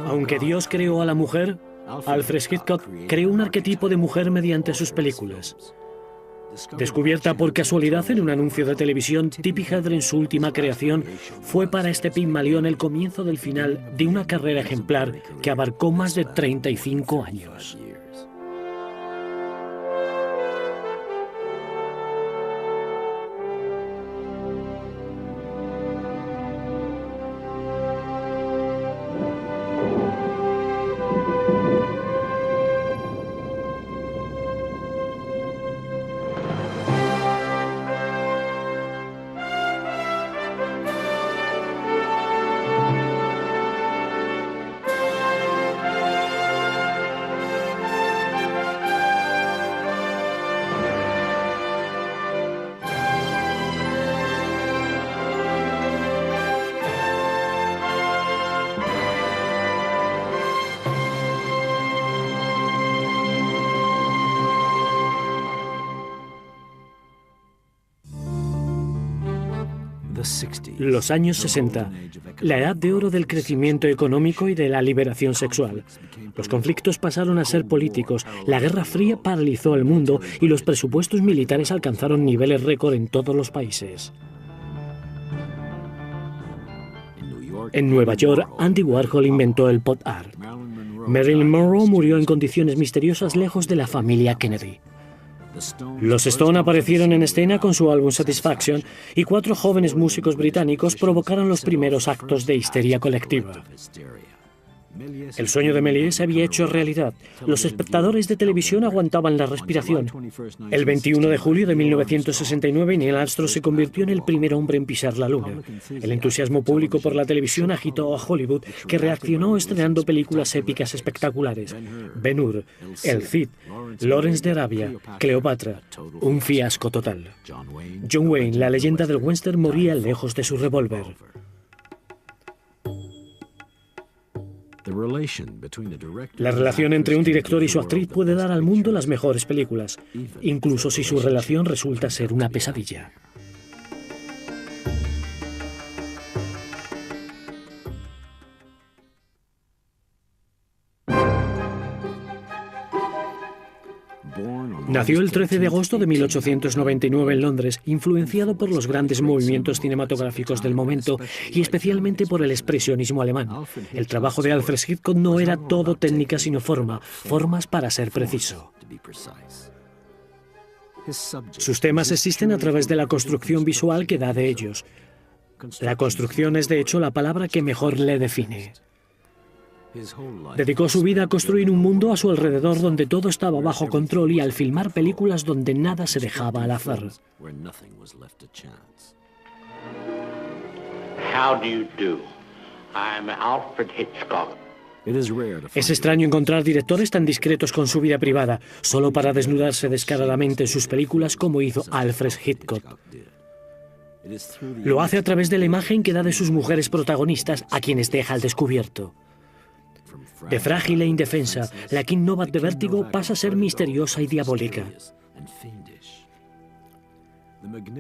Aunque Dios creó a la mujer, Alfred Hitchcock creó un arquetipo de mujer mediante sus películas. Descubierta por casualidad en un anuncio de televisión, Tippi Hedren, en su última creación, fue para este Pigmalión el comienzo del final de una carrera ejemplar que abarcó más de 35 años. Los años 60, la edad de oro del crecimiento económico y de la liberación sexual. Los conflictos pasaron a ser políticos, la Guerra Fría paralizó el mundo y los presupuestos militares alcanzaron niveles récord en todos los países. En Nueva York, Andy Warhol inventó el pop art. Marilyn Monroe murió en condiciones misteriosas lejos de la familia Kennedy. Los Stone aparecieron en escena con su álbum Satisfaction y 4 jóvenes músicos británicos provocaron los primeros actos de histeria colectiva. El sueño de Méliès se había hecho realidad. Los espectadores de televisión aguantaban la respiración. El 21 de julio de 1969, Neil Armstrong se convirtió en el primer hombre en pisar la Luna. El entusiasmo público por la televisión agitó a Hollywood, que reaccionó estrenando películas épicas espectaculares. Ben-Hur, El Cid, Lawrence de Arabia, Cleopatra. Un fiasco total. John Wayne, la leyenda del western, moría lejos de su revólver. La relación entre un director y su actriz puede dar al mundo las mejores películas, incluso si su relación resulta ser una pesadilla. Nació el 13 de agosto de 1899 en Londres, influenciado por los grandes movimientos cinematográficos del momento y especialmente por el expresionismo alemán. El trabajo de Alfred Hitchcock no era todo técnica sino formas para ser preciso. Sus temas existen a través de la construcción visual que da de ellos. La construcción es de hecho la palabra que mejor le define. Dedicó su vida a construir un mundo a su alrededor donde todo estaba bajo control y al filmar películas donde nada se dejaba al azar. How do you do? I'm Alfred Hitchcock. Es extraño encontrar directores tan discretos con su vida privada, solo para desnudarse descaradamente en sus películas como hizo Alfred Hitchcock. Lo hace a través de la imagen que da de sus mujeres protagonistas, a quienes deja al descubierto. De frágil e indefensa, la King Novak de Vértigo pasa a ser misteriosa y diabólica.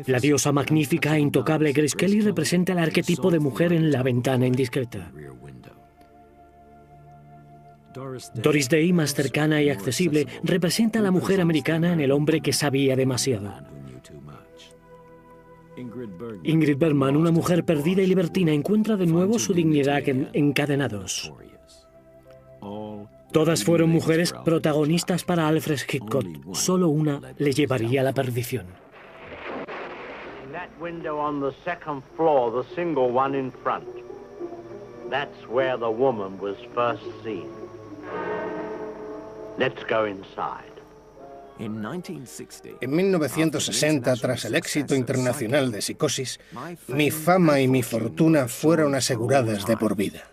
La diosa magnífica e intocable Grace Kelly representa el arquetipo de mujer en La ventana indiscreta. Doris Day, más cercana y accesible, representa a la mujer americana en El hombre que sabía demasiado. Ingrid Bergman, una mujer perdida y libertina, encuentra de nuevo su dignidad en Encadenados. Todas fueron mujeres protagonistas para Alfred Hitchcock. Solo una le llevaría a la perdición. That window on the second floor, the single one in front. That's where the woman was first seen. Let's go inside. En 1960, tras el éxito internacional de Psicosis, mi fama y mi fortuna fueron aseguradas de por vida.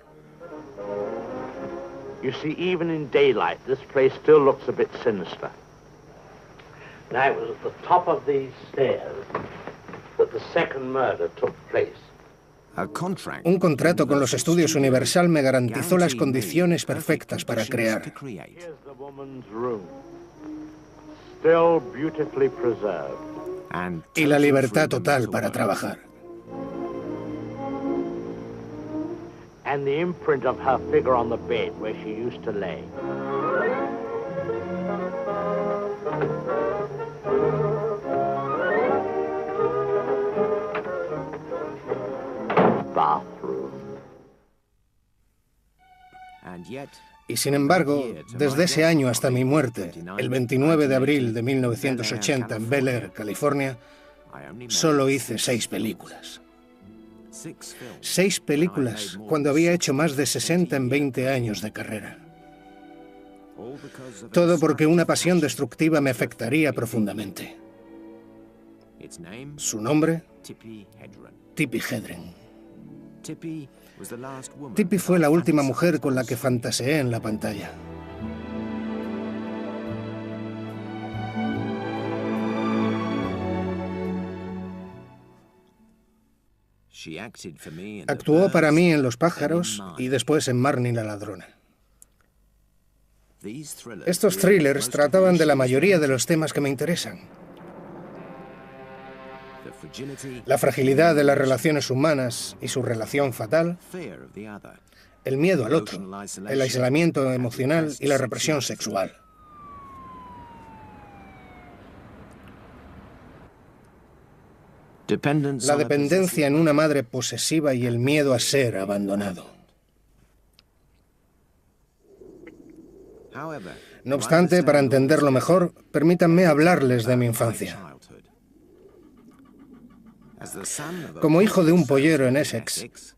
You see, even in daylight, this place still looks a bit sinister. Now, it was at the top of these stairs that the second murder took place. Un contrato con los estudios Universal me garantizó las condiciones perfectas para crear. Here's the woman's room, still beautifully preserved. Y la libertad total para trabajar. and the imprint of her figure on the bed where she used to lay. Bathroom. Y sin embargo, desde ese año hasta mi muerte, el 29 de abril de 1980 en Bel Air, California, solo hice 6 películas. 6 películas cuando había hecho más de 60 en 20 años de carrera. Todo porque una pasión destructiva me afectaría profundamente. Su nombre, Tippi Hedren. Tippi fue la última mujer con la que fantaseé en la pantalla. Actuó para mí en Los pájaros y después en Marnie la ladrona. Estos thrillers trataban de la mayoría de los temas que me interesan. La fragilidad de las relaciones humanas y su relación fatal, el miedo al otro, el aislamiento emocional y la represión sexual. La dependencia en una madre posesiva y el miedo a ser abandonado. No obstante, para entenderlo mejor, permítanme hablarles de mi infancia. Como hijo de un pollero en Essex,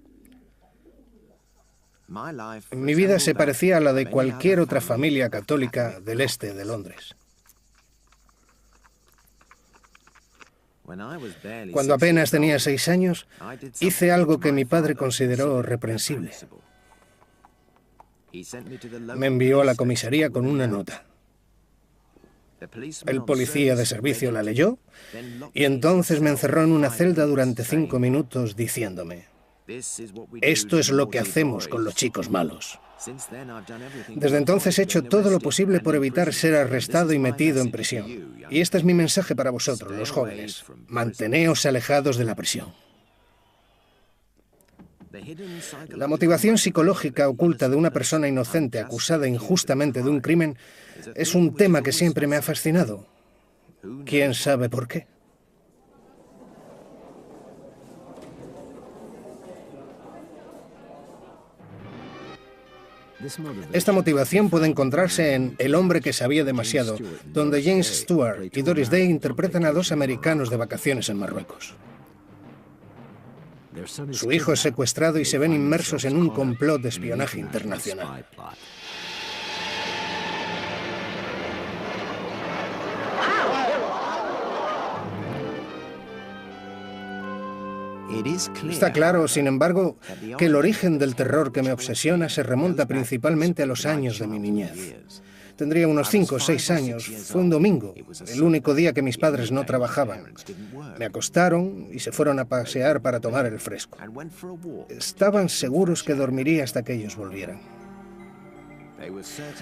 mi vida se parecía a la de cualquier otra familia católica del este de Londres. Cuando apenas tenía 6 años, hice algo que mi padre consideró reprensible. Me envió a la comisaría con una nota. El policía de servicio la leyó y entonces me encerró en una celda durante 5 minutos diciéndome: esto es lo que hacemos con los chicos malos. Desde entonces he hecho todo lo posible por evitar ser arrestado y metido en prisión. Y este es mi mensaje para vosotros, los jóvenes. Manteneos alejados de la prisión. La motivación psicológica oculta de una persona inocente acusada injustamente de un crimen es un tema que siempre me ha fascinado. ¿Quién sabe por qué? Esta motivación puede encontrarse en El hombre que sabía demasiado, donde James Stewart y Doris Day interpretan a 2 americanos de vacaciones en Marruecos. Su hijo es secuestrado y se ven inmersos en un complot de espionaje internacional. Está claro, sin embargo, que el origen del terror que me obsesiona se remonta principalmente a los años de mi niñez. Tendría unos 5 o 6 años. Fue un domingo, el único día que mis padres no trabajaban. Me acostaron y se fueron a pasear para tomar el fresco. Estaban seguros que dormiría hasta que ellos volvieran.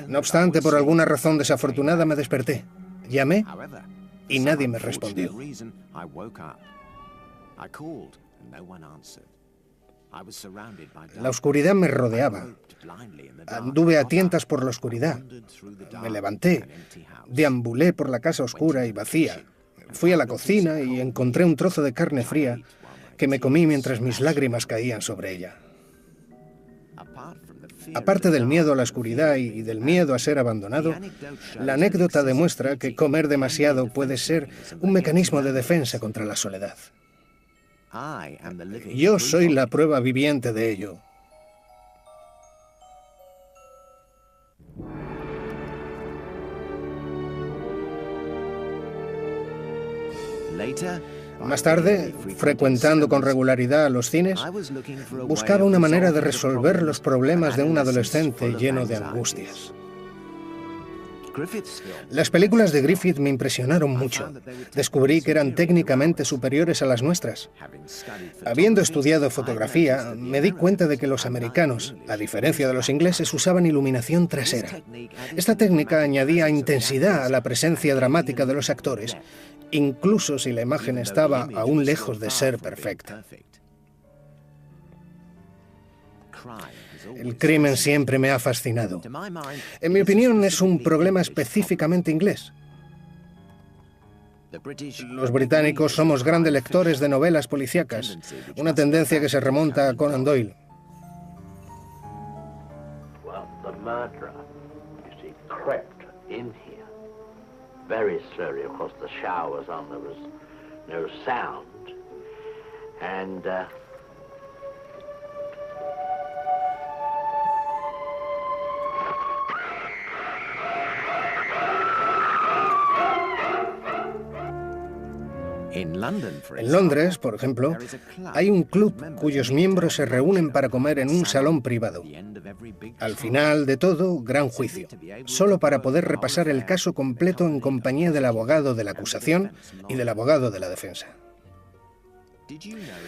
No obstante, por alguna razón desafortunada me desperté. Llamé y nadie me respondió. La oscuridad me rodeaba. Anduve a tientas por la oscuridad. Me levanté, deambulé por la casa oscura y vacía. Fui a la cocina y encontré un trozo de carne fría que me comí mientras mis lágrimas caían sobre ella. Aparte del miedo a la oscuridad y del miedo a ser abandonado, la anécdota demuestra que comer demasiado puede ser un mecanismo de defensa contra la soledad. Yo soy la prueba viviente de ello. Más tarde, frecuentando con regularidad los cines, buscaba una manera de resolver los problemas de un adolescente lleno de angustias. Las películas de Griffith me impresionaron mucho. Descubrí que eran técnicamente superiores a las nuestras. Habiendo estudiado fotografía, me di cuenta de que los americanos, a diferencia de los ingleses, usaban iluminación trasera. Esta técnica añadía intensidad a la presencia dramática de los actores, incluso si la imagen estaba aún lejos de ser perfecta. El crimen siempre me ha fascinado. En mi opinión, es un problema específicamente inglés. Los británicos somos grandes lectores de novelas policíacas, una tendencia que se remonta a Conan Doyle. Well, the murderer, you see, crept in here very slowly. Of course, the shower was on, there was no sound. And en Londres, por ejemplo, hay un club cuyos miembros se reúnen para comer en un salón privado. Al final de todo, gran juicio, solo para poder repasar el caso completo en compañía del abogado de la acusación y del abogado de la defensa.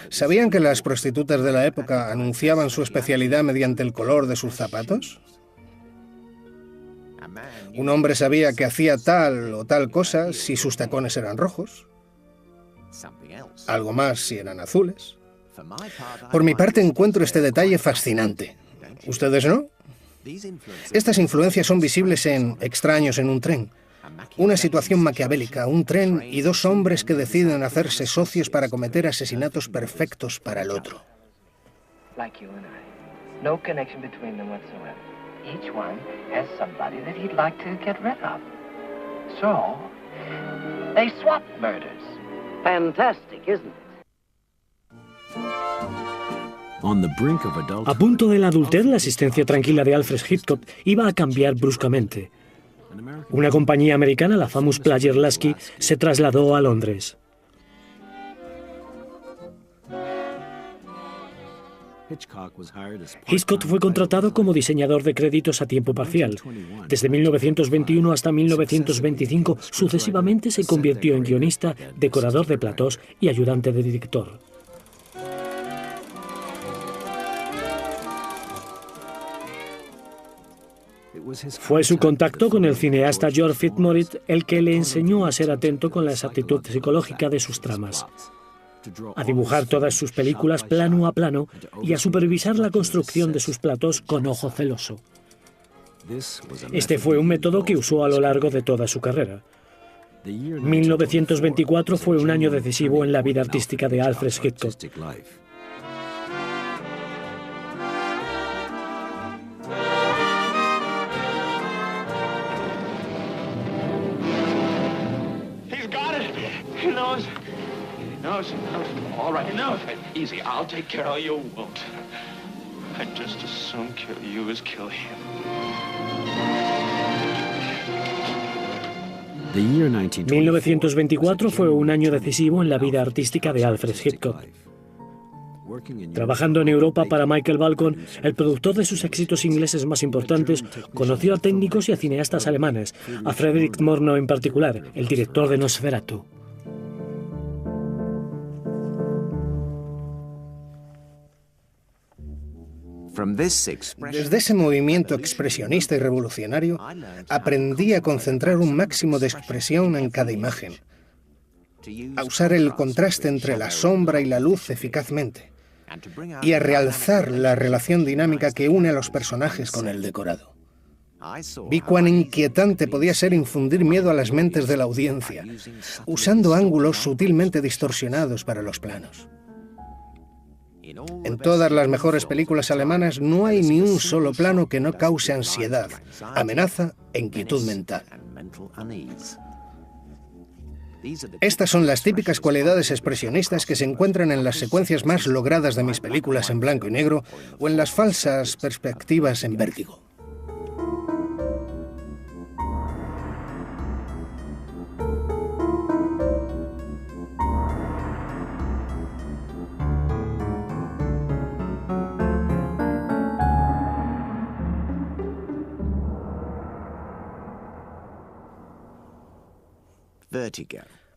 ¿Sabían que las prostitutas de la época anunciaban su especialidad mediante el color de sus zapatos? Un hombre sabía que hacía tal o tal cosa si sus tacones eran rojos. Algo más si eran azules. Por mi parte, encuentro este detalle fascinante. ¿Ustedes no? Estas influencias son visibles en Extraños en un tren. Una situación maquiavélica, un tren y dos hombres que deciden hacerse socios para cometer asesinatos perfectos para el otro. Like you and I. No connection between them whatsoever. Each one has somebody that he'd like to get rid of. So, they swap murders. Fantastic, isn't it? A punto de la adultez, la existencia tranquila de Alfred Hitchcock iba a cambiar bruscamente. Una compañía americana, la Famous Players Lasky, se trasladó a Londres. Hitchcock fue contratado como diseñador de créditos a tiempo parcial. Desde 1921 hasta 1925, sucesivamente se convirtió en guionista, decorador de platós y ayudante de director. Fue su contacto con el cineasta George Fitzmaurice el que le enseñó a ser atento con la exactitud psicológica de sus tramas, a dibujar todas sus películas plano a plano y a supervisar la construcción de sus platos con ojo celoso. Este fue un método que usó a lo largo de toda su carrera. 1924 fue un año decisivo en la vida artística de Alfred Hitchcock. All right, enough. Easy, I'll take care of you. Won't. I'd just as soon kill you as kill him. 1924 fue un año decisivo en la vida artística de Alfred Hitchcock. Trabajando en Europa para Michael Balcon, el productor de sus éxitos ingleses más importantes, conoció a técnicos y a cineastas alemanes, a Friedrich Murnau en particular, el director de Nosferatu. Desde ese movimiento expresionista y revolucionario, aprendí a concentrar un máximo de expresión en cada imagen, a usar el contraste entre la sombra y la luz eficazmente, y a realzar la relación dinámica que une a los personajes con el decorado. Vi cuán inquietante podía ser infundir miedo a las mentes de la audiencia, usando ángulos sutilmente distorsionados para los planos. En todas las mejores películas alemanas no hay ni un solo plano que no cause ansiedad, amenaza e inquietud mental. Estas son las típicas cualidades expresionistas que se encuentran en las secuencias más logradas de mis películas en blanco y negro o en las falsas perspectivas en Vértigo.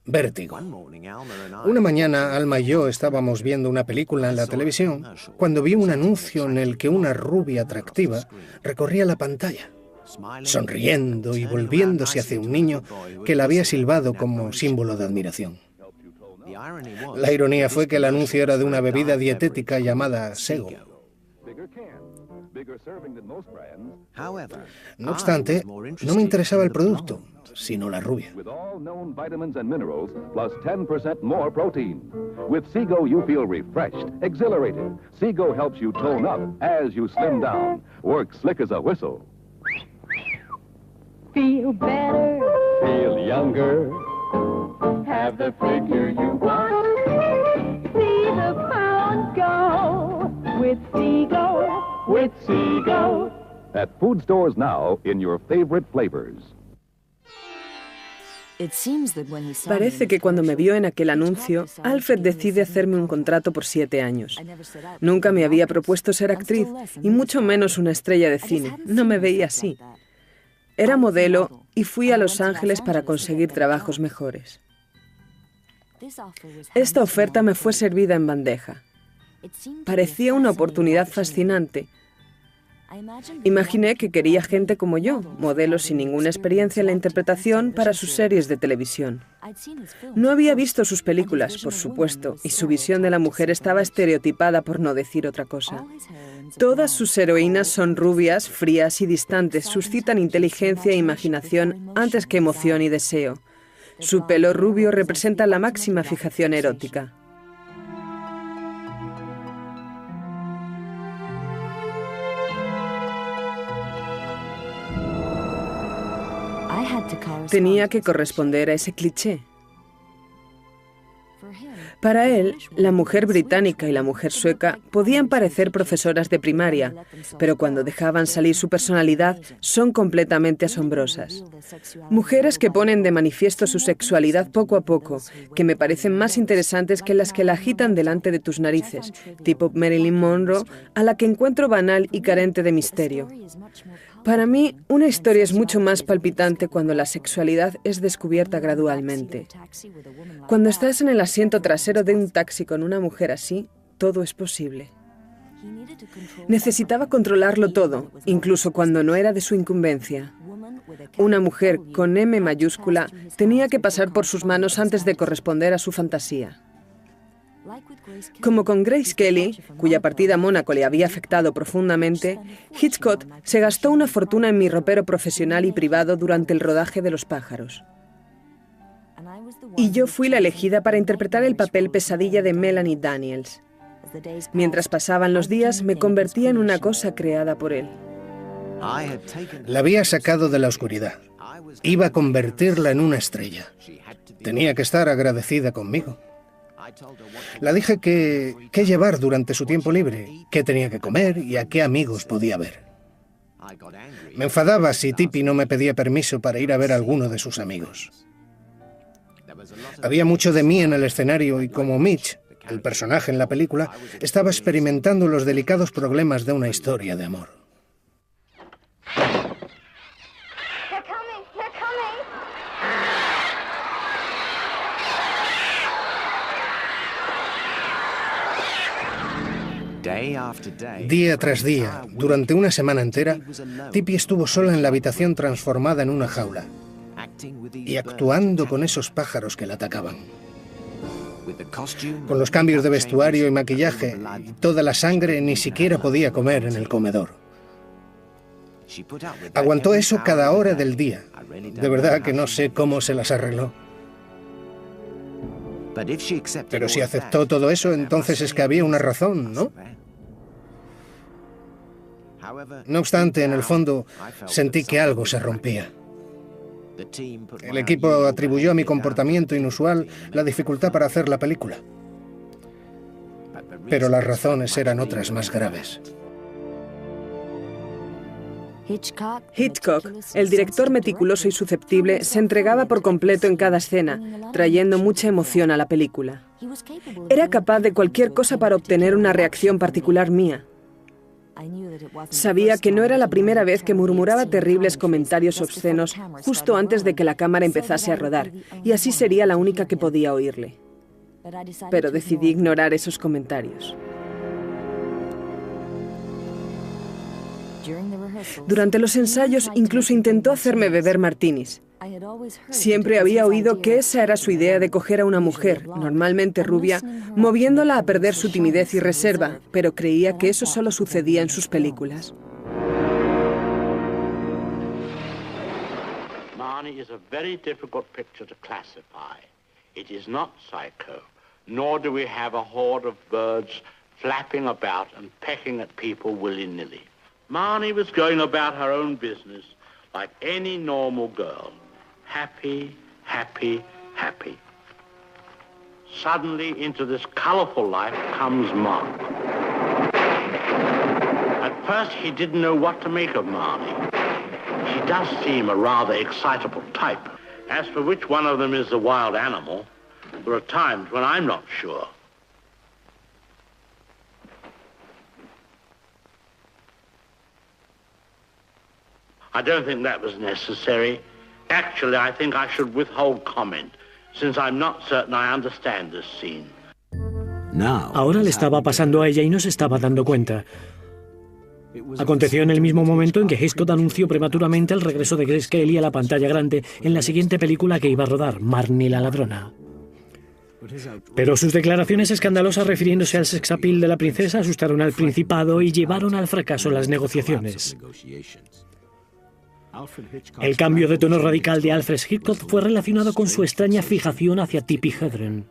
Vértigo. Una mañana, Alma y yo estábamos viendo una película en la televisión cuando vi un anuncio en el que una rubia atractiva recorría la pantalla, sonriendo y volviéndose hacia un niño que la había silbado como símbolo de admiración. La ironía fue que el anuncio era de una bebida dietética llamada Sego. No obstante, no me interesaba el producto, sino la rubia. With all known vitamins and minerals, plus 10% more protein. With Seago, you feel refreshed, exhilarated. Seago helps you tone up as you slim down. Works slick as a whistle. Feel better. Feel younger. Have the figure you want. See the pound go with Seago. With Seago. At food stores now in your favorite flavors. Parece que cuando me vio en aquel anuncio, Alfred decide hacerme un contrato por 7 años. Nunca me había propuesto ser actriz, y mucho menos una estrella de cine. No me veía así. Era modelo y fui a Los Ángeles para conseguir trabajos mejores. Esta oferta me fue servida en bandeja. Parecía una oportunidad fascinante. Imaginé que quería gente como yo, modelos sin ninguna experiencia en la interpretación para sus series de televisión. No había visto sus películas, por supuesto, y su visión de la mujer estaba estereotipada, por no decir otra cosa. Todas sus heroínas son rubias, frías y distantes, suscitan inteligencia e imaginación antes que emoción y deseo. Su pelo rubio representa la máxima fijación erótica. Tenía que corresponder a ese cliché. Para él, la mujer británica y la mujer sueca podían parecer profesoras de primaria, pero cuando dejaban salir su personalidad, son completamente asombrosas. Mujeres que ponen de manifiesto su sexualidad poco a poco, que me parecen más interesantes que las que la agitan delante de tus narices, tipo Marilyn Monroe, a la que encuentro banal y carente de misterio. Para mí, una historia es mucho más palpitante cuando la sexualidad es descubierta gradualmente. Cuando estás en el asiento trasero de un taxi con una mujer así, todo es posible. Necesitaba controlarlo todo, incluso cuando no era de su incumbencia. Una mujer con M mayúscula tenía que pasar por sus manos antes de corresponder a su fantasía. Como con Grace Kelly, cuya partida a Mónaco le había afectado profundamente, Hitchcock se gastó una fortuna en mi ropero profesional y privado durante el rodaje de Los pájaros. Y yo fui la elegida para interpretar el papel pesadilla de Melanie Daniels. Mientras pasaban los días, me convertía en una cosa creada por él. La había sacado de la oscuridad. Iba a convertirla en una estrella. Tenía que estar agradecida conmigo. La dije qué llevar durante su tiempo libre, qué tenía que comer y a qué amigos podía ver. Me enfadaba si Tippi no me pedía permiso para ir a ver a alguno de sus amigos. Había mucho de mí en el escenario y como Mitch, el personaje en la película, estaba experimentando los delicados problemas de una historia de amor. Día tras día, durante una semana entera, Tippi estuvo sola en la habitación transformada en una jaula y actuando con esos pájaros que la atacaban. Con los cambios de vestuario y maquillaje y toda la sangre, ni siquiera podía comer en el comedor. Aguantó eso cada hora del día. De verdad que no sé cómo se las arregló. Pero si aceptó todo eso, entonces es que había una razón, ¿no? No obstante, en el fondo, sentí que algo se rompía. El equipo atribuyó a mi comportamiento inusual la dificultad para hacer la película. Pero las razones eran otras más graves. Hitchcock, el director meticuloso y susceptible, se entregaba por completo en cada escena, trayendo mucha emoción a la película. Era capaz de cualquier cosa para obtener una reacción particular mía. Sabía que no era la primera vez que murmuraba terribles comentarios obscenos justo antes de que la cámara empezase a rodar, y así sería la única que podía oírle. Pero decidí ignorar esos comentarios. Durante los ensayos incluso intentó hacerme beber martinis. Siempre había oído que esa era su idea de coger a una mujer, normalmente rubia, moviéndola a perder su timidez y reserva, pero creía que eso solo sucedía en sus películas. Marnie is a very difficult picture to classify. It is not Psycho, nor do we have a horde of birds flapping about and pecking at people willy-nilly. Marnie was going about her own business like any normal girl. Happy, happy, happy. Suddenly into this colorful life comes Mark. At first he didn't know what to make of Marnie. She does seem a rather excitable type. As for which one of them is the wild animal, there are times when I'm not sure. I don't think that was necessary. Actually, I think I should withhold comment, since I'm not certain I understand this scene. Ahora le estaba pasando a ella y no se estaba dando cuenta. Aconteció en el mismo momento en que Hitchcock anunció prematuramente el regreso de Grace Kelly a la pantalla grande en la siguiente película que iba a rodar, Marnie la ladrona. Pero sus declaraciones escandalosas refiriéndose al sex appeal de la princesa asustaron al Principado y llevaron al fracaso las negociaciones. El cambio de tono radical de Alfred Hitchcock fue relacionado con su extraña fijación hacia Tippi Hedren.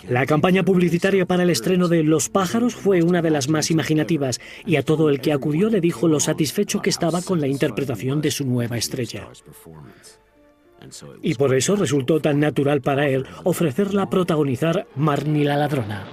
La campaña publicitaria para el estreno de Los pájaros fue una de las más imaginativas y a todo el que acudió le dijo lo satisfecho que estaba con la interpretación de su nueva estrella. Y por eso resultó tan natural para él ofrecerla a protagonizar Marnie la ladrona.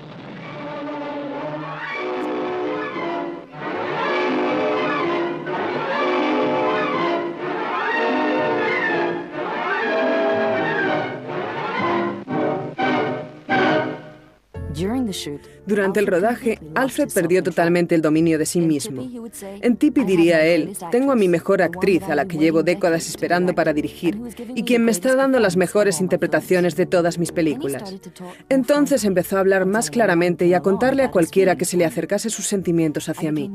Durante el rodaje, Alfred perdió totalmente el dominio de sí mismo. En Tippi diría él, tengo a mi mejor actriz, a la que llevo décadas esperando para dirigir, y quien me está dando las mejores interpretaciones de todas mis películas. Entonces empezó a hablar más claramente y a contarle a cualquiera que se le acercase sus sentimientos hacia mí.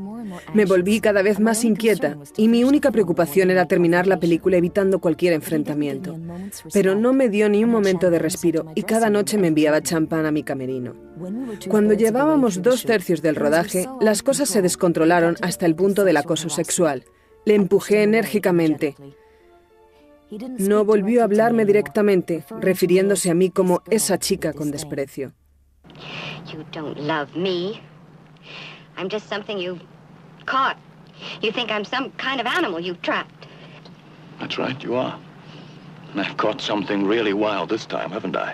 Me volví cada vez más inquieta, y mi única preocupación era terminar la película evitando cualquier enfrentamiento. Pero no me dio ni un momento de respiro, y cada noche me enviaba champán a mi camerino. Cuando llevábamos 2/3 del rodaje, las cosas se descontrolaron hasta el punto del acoso sexual. Le empujé enérgicamente. No volvió a hablarme directamente, refiriéndose a mí como esa chica con desprecio. You don't love me. I'm just something you caught. You think I'm some kind of animal you trapped. That's right, you are. And I've caught something really wild this time, haven't I?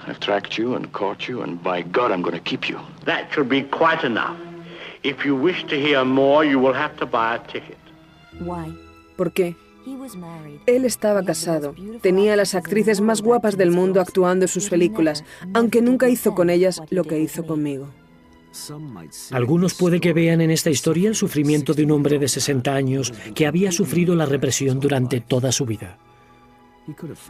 I've tracked you and caught you, and by God, I'm going to keep you. That should be quite enough. If you wish to hear more, you will have to buy a ticket. ¿Por qué? Él estaba casado. Tenía a las actrices más guapas del mundo actuando en sus películas, aunque nunca hizo con ellas lo que hizo conmigo. Algunos puede que vean en esta historia el sufrimiento de un hombre de 60 años que había sufrido la represión durante toda su vida.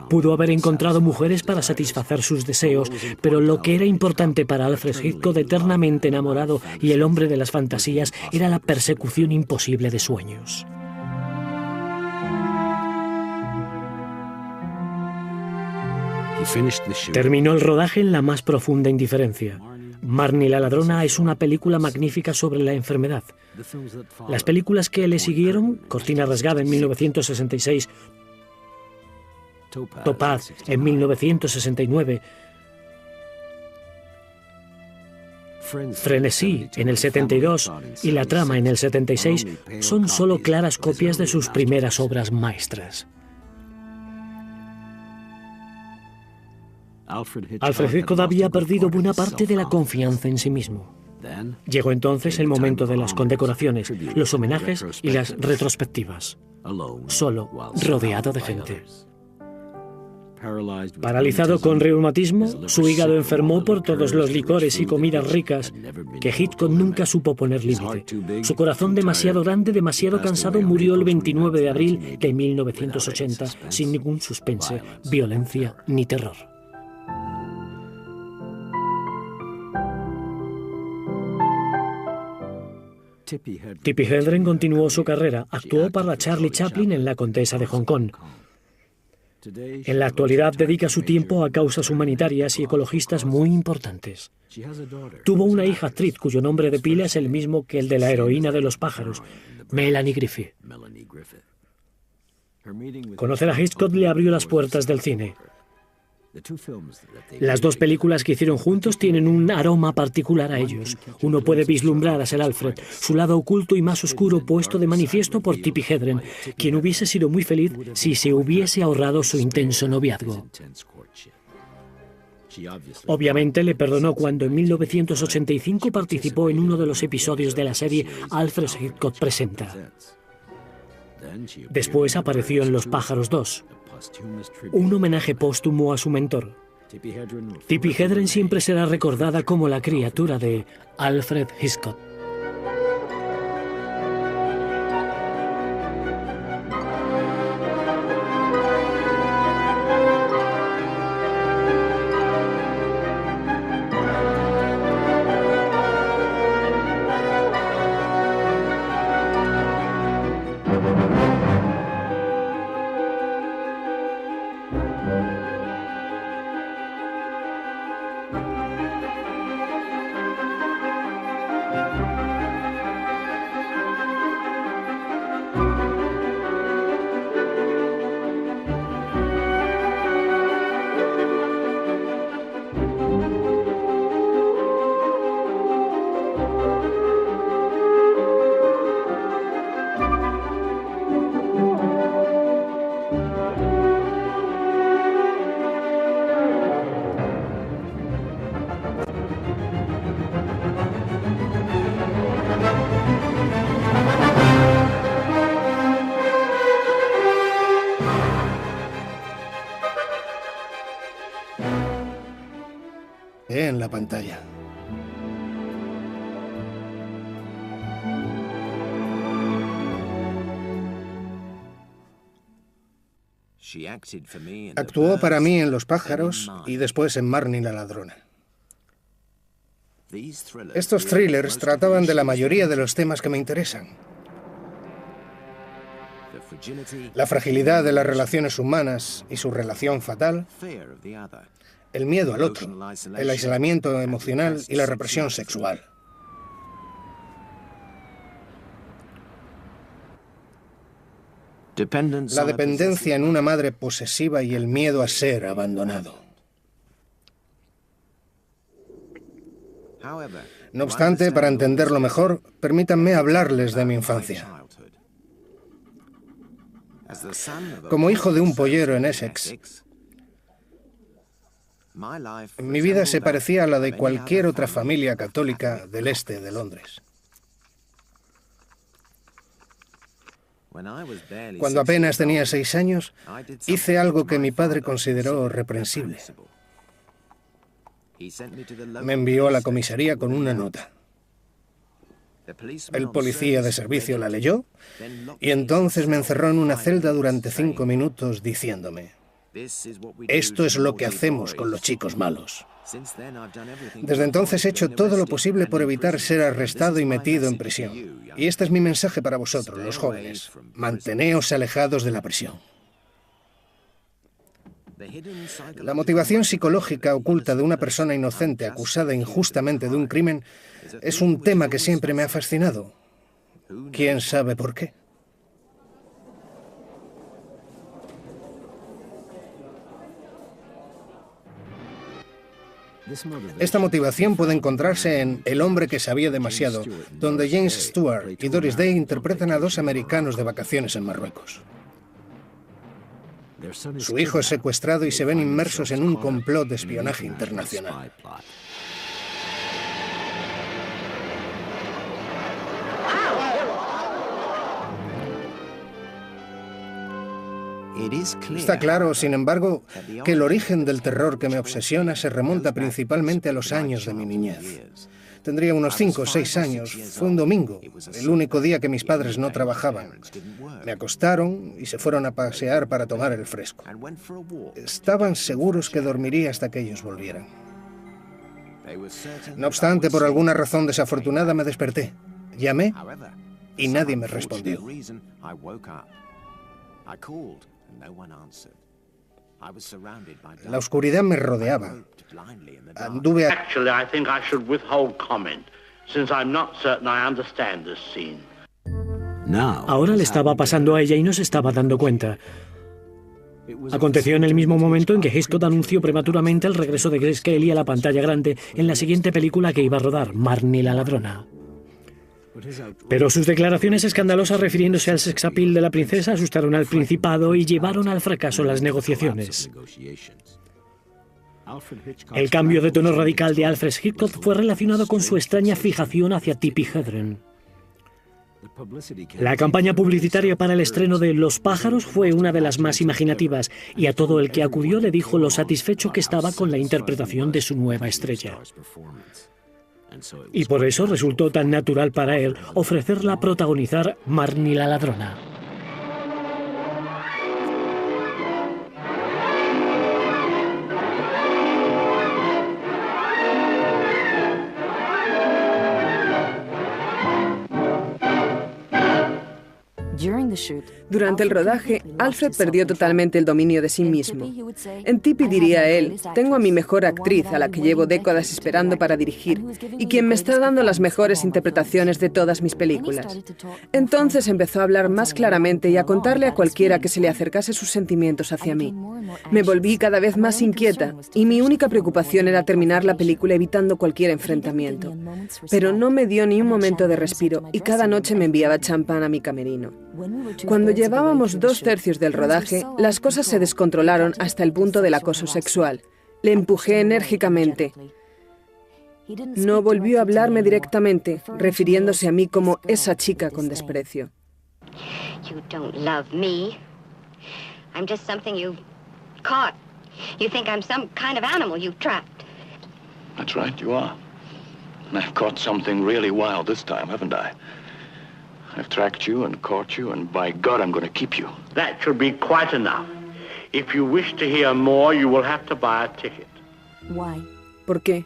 Pudo haber encontrado mujeres para satisfacer sus deseos, pero lo que era importante para Alfred Hitchcock, eternamente enamorado y el hombre de las fantasías, era la persecución imposible de sueños. Terminó el rodaje en la más profunda indiferencia. Marnie la ladrona es una película magnífica sobre la enfermedad. Las películas que le siguieron, Cortina rasgada en 1966, Topaz en 1969, Frenesí en el 72 y La trama en el 76 son solo claras copias de sus primeras obras maestras. Alfred Hitchcock había perdido buena parte de la confianza en sí mismo. Llegó entonces el momento de las condecoraciones, los homenajes y las retrospectivas. Solo, rodeado de gente. Paralizado con reumatismo, su hígado enfermó por todos los licores y comidas ricas que Hitchcock nunca supo poner límite. Su corazón demasiado grande, demasiado cansado, murió el 29 de abril de 1980 sin ningún suspense, violencia ni terror. Tippi Hedren continuó su carrera. Actuó para Charlie Chaplin en La Condesa de Hong Kong. En la actualidad dedica su tiempo a causas humanitarias y ecologistas muy importantes. Tuvo una hija actriz cuyo nombre de pila es el mismo que el de la heroína de Los pájaros, Melanie Griffith. Conocer a Hitchcock le abrió las puertas del cine. Las dos películas que hicieron juntos tienen un aroma particular a ellos. Uno puede vislumbrar a Sir Alfred, su lado oculto y más oscuro puesto de manifiesto por Tippi Hedren, quien hubiese sido muy feliz si se hubiese ahorrado su intenso noviazgo. Obviamente le perdonó cuando en 1985 participó en uno de los episodios de la serie Alfred Hitchcock Presenta. Después apareció en Los pájaros 2, un homenaje póstumo a su mentor. Tippi Hedren siempre será recordada como la criatura de Alfred Hitchcock. En la pantalla. Actuó para mí en Los pájaros y después en Marnie la ladrona. Estos thrillers trataban de la mayoría de los temas que me interesan. La fragilidad de las relaciones humanas y su relación fatal, el miedo al otro, el aislamiento emocional y la represión sexual. La dependencia en una madre posesiva y el miedo a ser abandonado. No obstante, para entenderlo mejor, permítanme hablarles de mi infancia. Como hijo de un pollero en Essex, mi vida se parecía a la de cualquier otra familia católica del este de Londres. Cuando apenas tenía 6 años, hice algo que mi padre consideró reprensible. Me envió a la comisaría con una nota. El policía de servicio la leyó y entonces me encerró en una celda durante 5 minutos diciéndome: esto es lo que hacemos con los chicos malos. Desde entonces he hecho todo lo posible por evitar ser arrestado y metido en prisión. Y este es mi mensaje para vosotros, los jóvenes. Manteneos alejados de la prisión. La motivación psicológica oculta de una persona inocente acusada injustamente de un crimen es un tema que siempre me ha fascinado. ¿Quién sabe por qué? Esta motivación puede encontrarse en El hombre que sabía demasiado, donde James Stewart y Doris Day interpretan a 2 americanos de vacaciones en Marruecos. Su hijo es secuestrado y se ven inmersos en un complot de espionaje internacional. Está claro, sin embargo, que el origen del terror que me obsesiona se remonta principalmente a los años de mi niñez. Tendría unos 5 o 6 años. Fue un domingo, el único día que mis padres no trabajaban. Me acostaron y se fueron a pasear para tomar el fresco. Estaban seguros que dormiría hasta que ellos volvieran. No obstante, por alguna razón desafortunada me desperté. Llamé y nadie me respondió. La oscuridad me rodeaba. Anduve Actually, I think I should withhold comment, since I'm not certain I understand this scene. Ahora le estaba pasando a ella y no se estaba dando cuenta. Aconteció en el mismo momento en que Hitchcock anunció prematuramente el regreso de Grace Kelly a la pantalla grande en la siguiente película que iba a rodar, Marnie la ladrona. Pero sus declaraciones escandalosas refiriéndose al sex appeal de la princesa asustaron al Principado y llevaron al fracaso las negociaciones. El cambio de tono radical de Alfred Hitchcock fue relacionado con su extraña fijación hacia Tippi Hedren. La campaña publicitaria para el estreno de Los pájaros fue una de las más imaginativas y a todo el que acudió le dijo lo satisfecho que estaba con la interpretación de su nueva estrella. Y por eso resultó tan natural para él ofrecerla a protagonizar Marnie la ladrona. Durante el rodaje, Alfred perdió totalmente el dominio de sí mismo. En Tippi diría él, tengo a mi mejor actriz, a la que llevo décadas esperando para dirigir, y quien me está dando las mejores interpretaciones de todas mis películas. Entonces empezó a hablar más claramente y a contarle a cualquiera que se le acercase sus sentimientos hacia mí. Me volví cada vez más inquieta, y mi única preocupación era terminar la película evitando cualquier enfrentamiento. Pero no me dio ni un momento de respiro, y cada noche me enviaba champán a mi camerino. Cuando llevábamos 2/3 del rodaje, las cosas se descontrolaron hasta el punto del acoso sexual. Le empujé enérgicamente. No volvió a hablarme directamente, refiriéndose a mí como esa chica con desprecio. You don't love me. I'm just something you caught. You think I'm some kind of animal you trapped. That's right, you are. And I've caught something really wild this time, haven't I? I've tracked you and caught you, and by God, I'm going to keep you. That should be quite enough. If you wish to hear more, you will have to buy a ticket. ¿Por qué?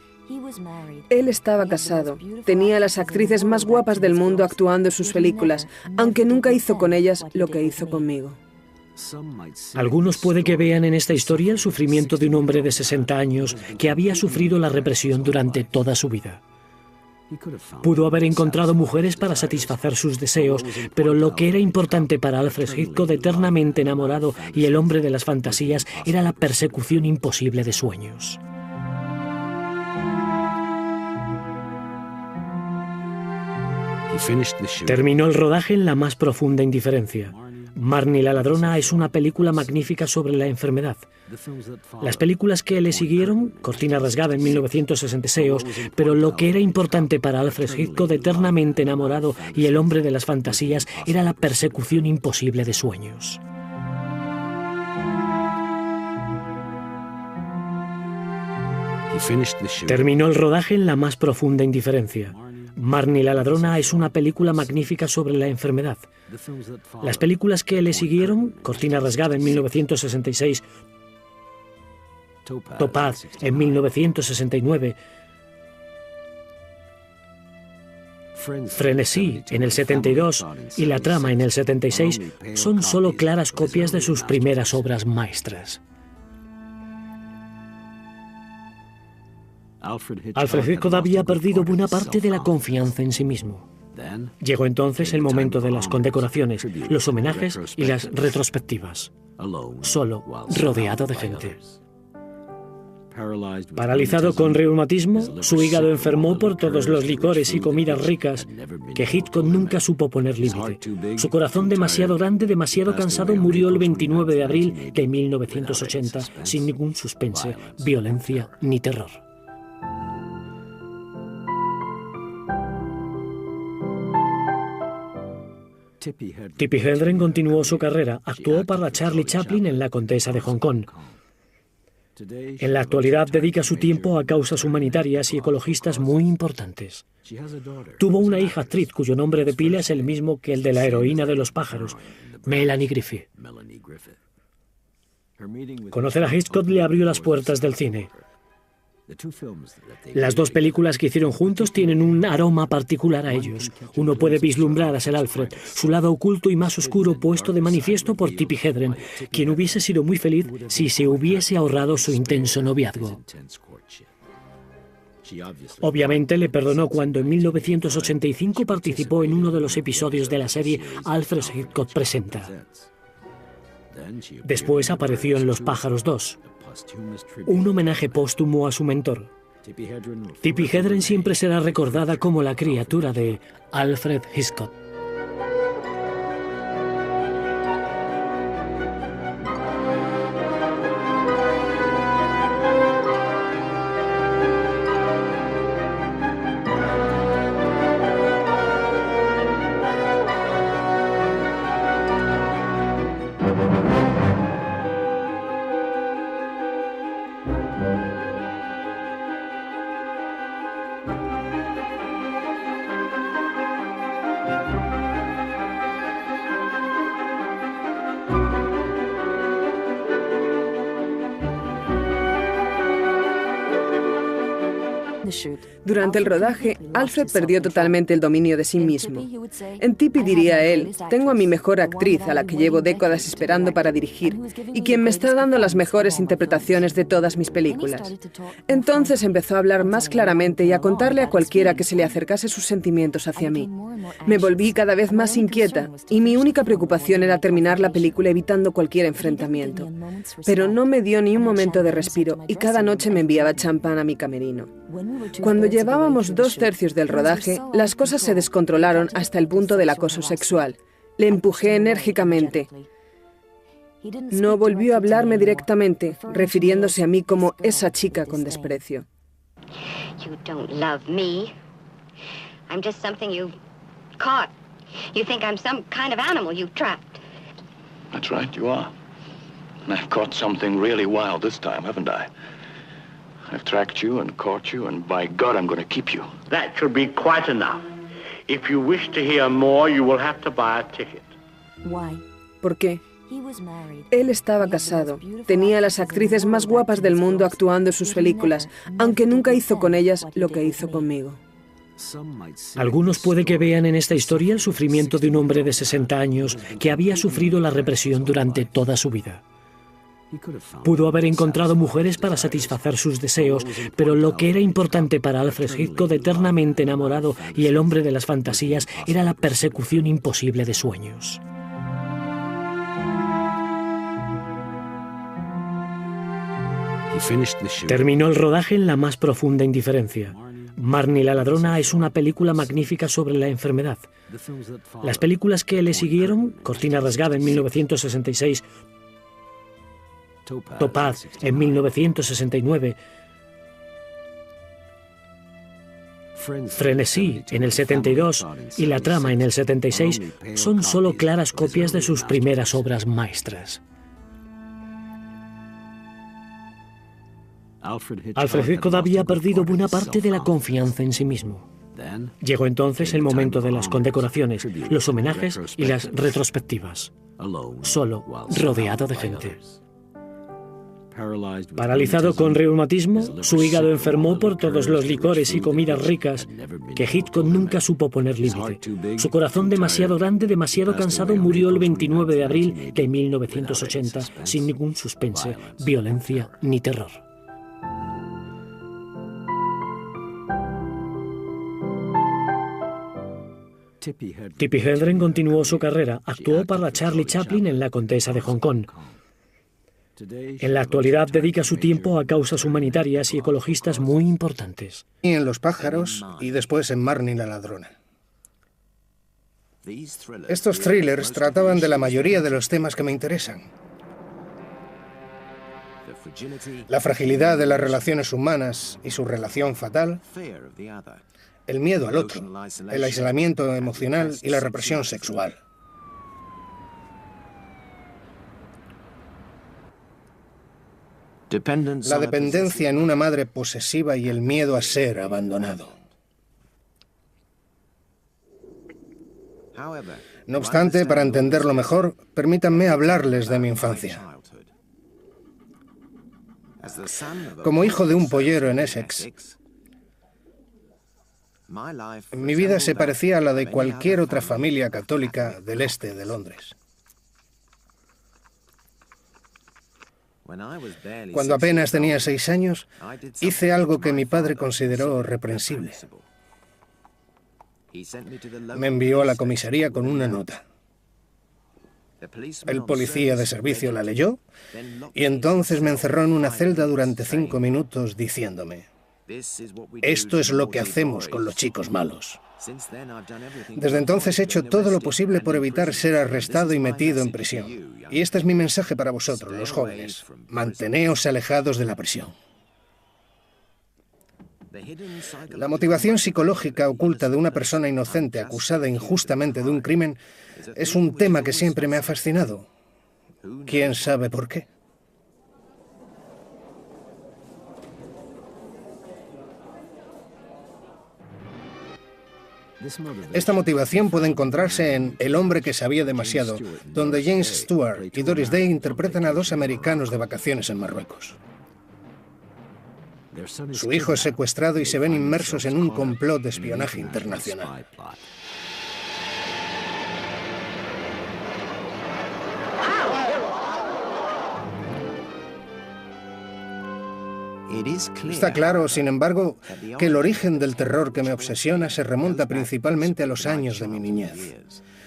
Él estaba casado. Tenía a las actrices más guapas del mundo actuando en sus películas, aunque nunca hizo con ellas lo que hizo conmigo. Algunos puede que vean en esta historia el sufrimiento de un hombre de 60 años que había sufrido la represión durante toda su vida. Pudo haber encontrado mujeres para satisfacer sus deseos, pero lo que era importante para Alfred Hitchcock, eternamente enamorado y el hombre de las fantasías, era la persecución imposible de sueños. Terminó el rodaje en la más profunda indiferencia. Marnie la ladrona es una película magnífica sobre la enfermedad. Las películas que le siguieron, Cortina rasgada en 1966, pero lo que era importante para Alfred Hitchcock, eternamente enamorado y el hombre de las fantasías, era la persecución imposible de sueños. Terminó el rodaje en la más profunda indiferencia. Marnie la ladrona es una película magnífica sobre la enfermedad. Las películas que le siguieron, Cortina rasgada en 1966, Topaz en 1969, Frenesí en el 72 y La trama en el 76, son solo claras copias de sus primeras obras maestras. Alfred Hitchcock había perdido buena parte de la confianza en sí mismo. Llegó entonces el momento de las condecoraciones, los homenajes y las retrospectivas. Solo, rodeado de gente. Paralizado con reumatismo, su hígado enfermó por todos los licores y comidas ricas que Hitchcock nunca supo poner límite. Su corazón demasiado grande, demasiado cansado, murió el 29 de abril de 1980 sin ningún suspense, violencia ni terror. Tippi Hedren continuó su carrera. Actuó para Charlie Chaplin en La Condesa de Hong Kong. En la actualidad dedica su tiempo a causas humanitarias y ecologistas muy importantes. Tuvo una hija actriz cuyo nombre de pila es el mismo que el de la heroína de Los pájaros, Melanie Griffith. Conocer a Hitchcock le abrió las puertas del cine. Las dos películas que hicieron juntos tienen un aroma particular a ellos. Uno puede vislumbrar a Sir Alfred, su lado oculto y más oscuro puesto de manifiesto por Tippi Hedren, quien hubiese sido muy feliz si se hubiese ahorrado su intenso noviazgo. Obviamente le perdonó cuando en 1985 participó en uno de los episodios de la serie Alfred Hitchcock Presenta. Después apareció en Los pájaros 2, un homenaje póstumo a su mentor. Tippi Hedren siempre será recordada como la criatura de Alfred Hitchcock. Durante el rodaje, Alfred perdió totalmente el dominio de sí mismo. En Tippi diría él: tengo a mi mejor actriz, a la que llevo décadas esperando para dirigir, y quien me está dando las mejores interpretaciones de todas mis películas. Entonces empezó a hablar más claramente y a contarle a cualquiera que se le acercase sus sentimientos hacia mí. Me volví cada vez más inquieta, y mi única preocupación era terminar la película evitando cualquier enfrentamiento. Pero no me dio ni un momento de respiro, y cada noche me enviaba champán a mi camerino. Cuando llevábamos 2/3 del rodaje, las cosas se descontrolaron hasta el punto del acoso sexual. Le empujé enérgicamente. No volvió a hablarme directamente, refiriéndose a mí como esa chica con desprecio. You don't love me. I'm just something you caught. You think I'm some kind of animal you trapped. That's right, you are. And I've caught something really wild this time, haven't I? I've tracked you and caught you, and by God, I'm going to keep you. That should be quite enough. If you wish to hear more, you will have to buy a ticket. ¿Por qué? Él estaba casado. Tenía a las actrices más guapas del mundo actuando en sus películas, aunque nunca hizo con ellas lo que hizo conmigo. Algunos puede que vean en esta historia el sufrimiento de un hombre de 60 años que había sufrido la represión durante toda su vida. Pudo haber encontrado mujeres para satisfacer sus deseos, pero lo que era importante para Alfred Hitchcock, eternamente enamorado y el hombre de las fantasías, era la persecución imposible de sueños. Terminó el rodaje en la más profunda indiferencia. Marnie la ladrona es una película magnífica sobre la enfermedad. Las películas que le siguieron, Cortina rasgada en 1966, Topaz en 1969, Frenesí en el 72 y La trama en el 76 son solo claras copias de sus primeras obras maestras. Alfred Hitchcock había perdido buena parte de la confianza en sí mismo. Llegó entonces el momento de las condecoraciones, los homenajes y las retrospectivas. Solo, rodeado de gente. Paralizado con reumatismo, su hígado enfermó por todos los licores y comidas ricas que Hitchcock nunca supo poner límite. Su corazón demasiado grande, demasiado cansado, murió el 29 de abril de 1980 sin ningún suspense, violencia ni terror. Tippi Hedren continuó su carrera. Actuó para Charlie Chaplin en La Condesa de Hong Kong. En la actualidad dedica su tiempo a causas humanitarias y ecologistas muy importantes. Y en Los pájaros y después en Marnie la ladrona. Estos thrillers trataban de la mayoría de los temas que me interesan. La fragilidad de las relaciones humanas y su relación fatal, el miedo al otro, el aislamiento emocional y la represión sexual. La dependencia en una madre posesiva y el miedo a ser abandonado. No obstante, para entenderlo mejor, permítanme hablarles de mi infancia. Como hijo de un pollero en Essex, mi vida se parecía a la de cualquier otra familia católica del este de Londres. Cuando apenas tenía 6 años, hice algo que mi padre consideró reprensible. Me envió a la comisaría con una nota. El policía de servicio la leyó y entonces me encerró en una celda durante 5 minutos diciéndome: esto es lo que hacemos con los chicos malos. Desde entonces he hecho todo lo posible por evitar ser arrestado y metido en prisión. Y este es mi mensaje para vosotros, los jóvenes: manteneos alejados de la prisión. La motivación psicológica oculta de una persona inocente acusada injustamente de un crimen es un tema que siempre me ha fascinado. ¿Quién sabe por qué? Esta motivación puede encontrarse en El hombre que sabía demasiado, donde James Stewart y Doris Day interpretan a 2 americanos de vacaciones en Marruecos. Su hijo es secuestrado y se ven inmersos en un complot de espionaje internacional. Está claro, sin embargo, que el origen del terror que me obsesiona se remonta principalmente a los años de mi niñez.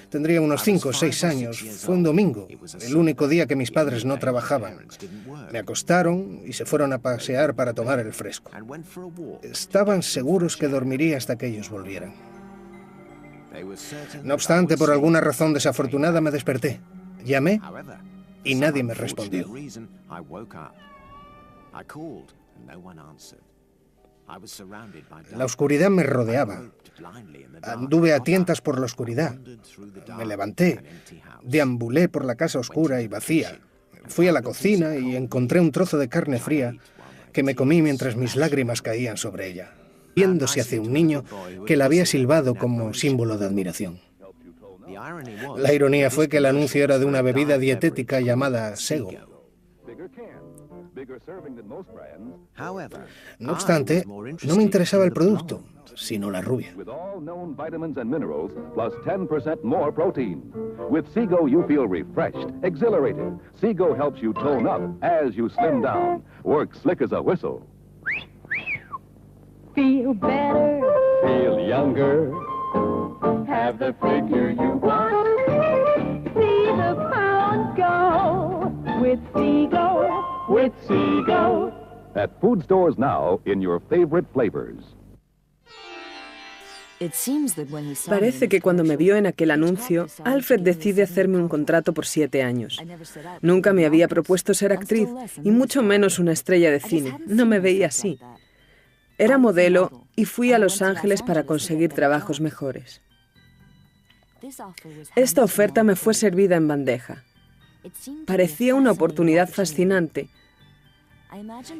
Tendría unos 5 o 6 años. Fue un domingo, el único día que mis padres no trabajaban. Me acostaron y se fueron a pasear para tomar el fresco. Estaban seguros que dormiría hasta que ellos volvieran. No obstante, por alguna razón desafortunada me desperté. Llamé y nadie me respondió. La oscuridad me rodeaba. Anduve a tientas por la oscuridad. Me levanté, deambulé por la casa oscura y vacía. Fui a la cocina y encontré un trozo de carne fría que me comí mientras mis lágrimas caían sobre ella, viéndose hacia un niño que la había silbado como símbolo de admiración. La ironía fue que el anuncio era de una bebida dietética llamada Sego. No obstante, no me interesaba el producto, sino la rubia. With all known vitamins and minerals, plus 10% more protein. With Seago, you feel refreshed, exhilarated. Seago helps you tone up as you slim down. Works slick as a whistle. Feel better. Feel younger. Have the figure you want. See the pound go with Seago. With Seago. At food stores now in your favorite flavors. Parece que cuando me vio en aquel anuncio, Alfred decide hacerme un contrato por 7 años. Nunca me había propuesto ser actriz, y mucho menos una estrella de cine. No me veía así. Era modelo y fui a Los Ángeles para conseguir trabajos mejores. Esta oferta me fue servida en bandeja. Parecía una oportunidad fascinante.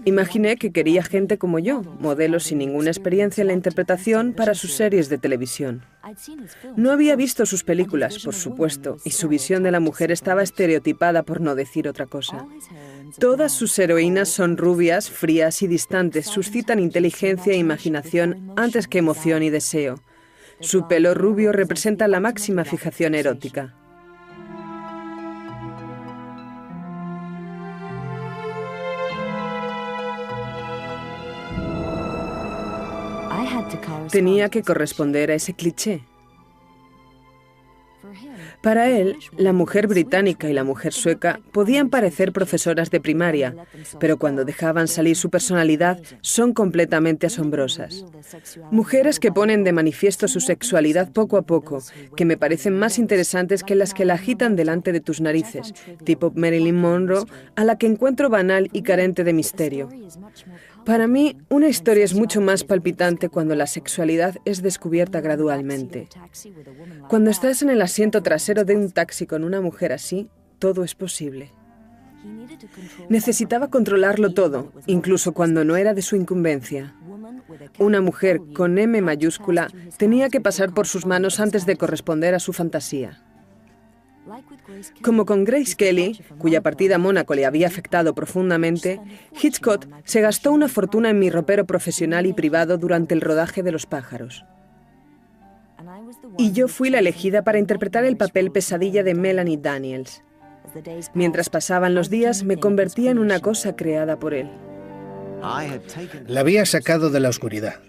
Imaginé que quería gente como yo, modelos sin ninguna experiencia en la interpretación para sus series de televisión. No había visto sus películas, por supuesto, y su visión de la mujer estaba estereotipada, por no decir otra cosa. Todas sus heroínas son rubias, frías y distantes, suscitan inteligencia e imaginación antes que emoción y deseo. Su pelo rubio representa la máxima fijación erótica. Tenía que corresponder a ese cliché. Para él, la mujer británica y la mujer sueca podían parecer profesoras de primaria, pero cuando dejaban salir su personalidad, son completamente asombrosas. Mujeres que ponen de manifiesto su sexualidad poco a poco, que me parecen más interesantes que las que la agitan delante de tus narices, tipo Marilyn Monroe, a la que encuentro banal y carente de misterio. Para mí, una historia es mucho más palpitante cuando la sexualidad es descubierta gradualmente. Cuando estás en el asiento trasero de un taxi con una mujer así, todo es posible. Necesitaba controlarlo todo, incluso cuando no era de su incumbencia. Una mujer con M mayúscula tenía que pasar por sus manos antes de corresponder a su fantasía. Como con Grace Kelly, cuya partida a Mónaco le había afectado profundamente, Hitchcock se gastó una fortuna en mi ropero profesional y privado durante el rodaje de Los pájaros. Y yo fui la elegida para interpretar el papel pesadilla de Melanie Daniels. Mientras pasaban los días, me convertía en una cosa creada por él. La había sacado de la oscuridad.